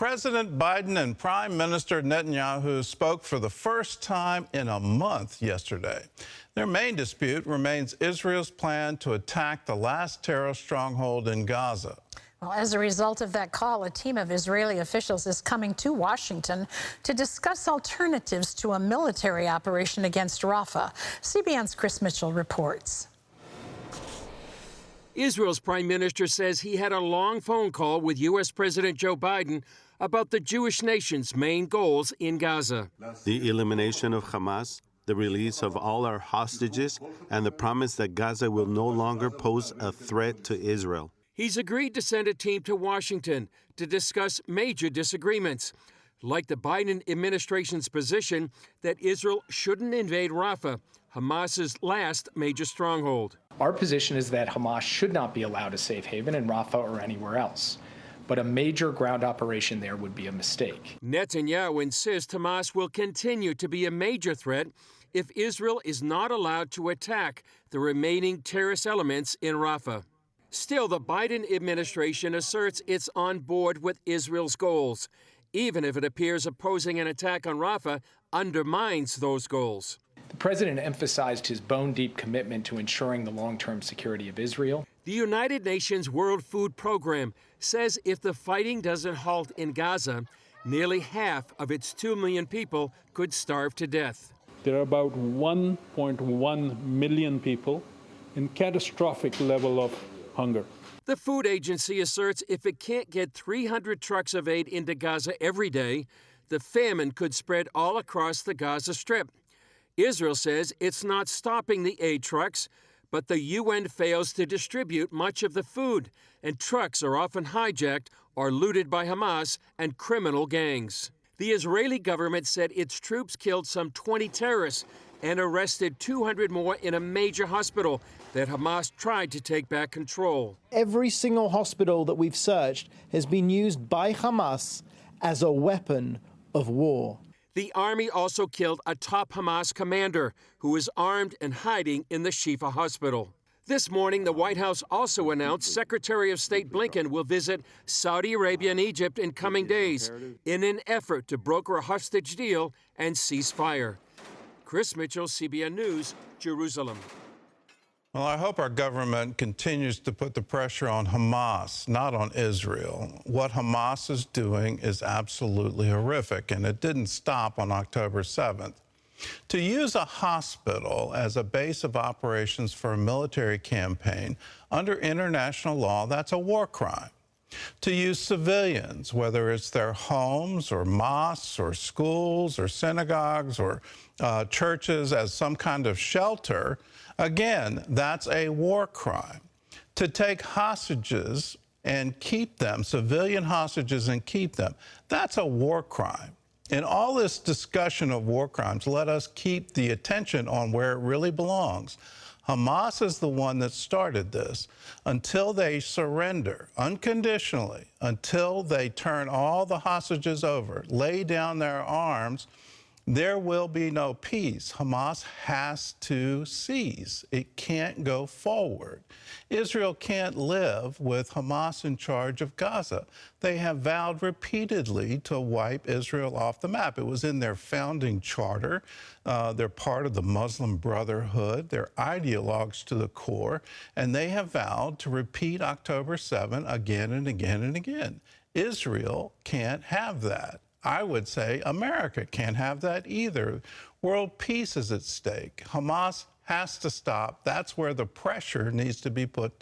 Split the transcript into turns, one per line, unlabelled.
President Biden and Prime Minister Netanyahu spoke for the first time in a month yesterday. Their main dispute remains Israel's plan to attack the last terror stronghold in Gaza.
Well, as a result of that call, a team of Israeli officials is coming to Washington to discuss alternatives to a military operation against Rafah. CBN's Chris Mitchell reports.
Israel's prime minister says he had a long phone call with U.S. President Joe Biden about the Jewish nation's main goals in Gaza.
The elimination of Hamas, the release of all our hostages, and the promise that Gaza will no longer pose a threat to Israel.
He's agreed to send a team to Washington to discuss major disagreements, like the Biden administration's position that Israel shouldn't invade Rafah, Hamas's last major stronghold.
Our position is that Hamas should not be allowed a safe haven in Rafah or anywhere else, but a major ground operation there would be a mistake.
Netanyahu insists Hamas will continue to be a major threat if Israel is not allowed to attack the remaining terrorist elements in Rafah. Still, the Biden administration asserts it's on board with Israel's goals, even if it appears opposing an attack on Rafah undermines those goals.
The president emphasized his bone-deep commitment to ensuring the long-term security of Israel.
The United Nations World Food Program says if the fighting doesn't halt in Gaza, nearly half of its 2 million people could starve to death.
There are about 1.1 million people in catastrophic level of hunger.
The food agency asserts if it can't get 300 trucks of aid into Gaza every day, the famine could spread all across the Gaza Strip. Israel says it's not stopping the aid trucks, but the UN fails to distribute much of the food, and trucks are often hijacked or looted by Hamas and criminal gangs. The Israeli government said its troops killed some 20 terrorists and arrested 200 more in a major hospital that Hamas tried to take back control.
Every single hospital that we've searched has been used by Hamas as a weapon of war.
The army also killed a top Hamas commander who is armed and hiding in the Shifa hospital. This morning, the White House also announced Secretary of State Blinken will visit Saudi Arabia and Egypt in coming days in an effort to broker a hostage deal and cease fire. Chris Mitchell, CBN News, Jerusalem.
Well, I hope our government continues to put the pressure on Hamas, not on Israel. What Hamas is doing is absolutely horrific, and it didn't stop on October 7th. To use a hospital as a base of operations for a military campaign under international law, that's a war crime. To use civilians, whether it's their homes or mosques or schools or synagogues or churches as some kind of shelter, again, that's a war crime. To take hostages and keep them, civilian hostages and keep them, that's a war crime. In all this discussion of war crimes, let us keep the attention on where it really belongs. Hamas is the one that started this. Until they surrender unconditionally, until they turn all the hostages over, lay down their arms, there will be no peace. Hamas has to cease. It can't go forward. Israel can't live with Hamas in charge of Gaza. They have vowed repeatedly to wipe Israel off the map. It was in their founding charter. They're part of the Muslim Brotherhood. They're ideologues to the core. And they have vowed to repeat October 7 again and again and again. Israel can't have that. I would say America can't have that either. World peace is at stake. Hamas has to stop. That's where the pressure needs to be put down.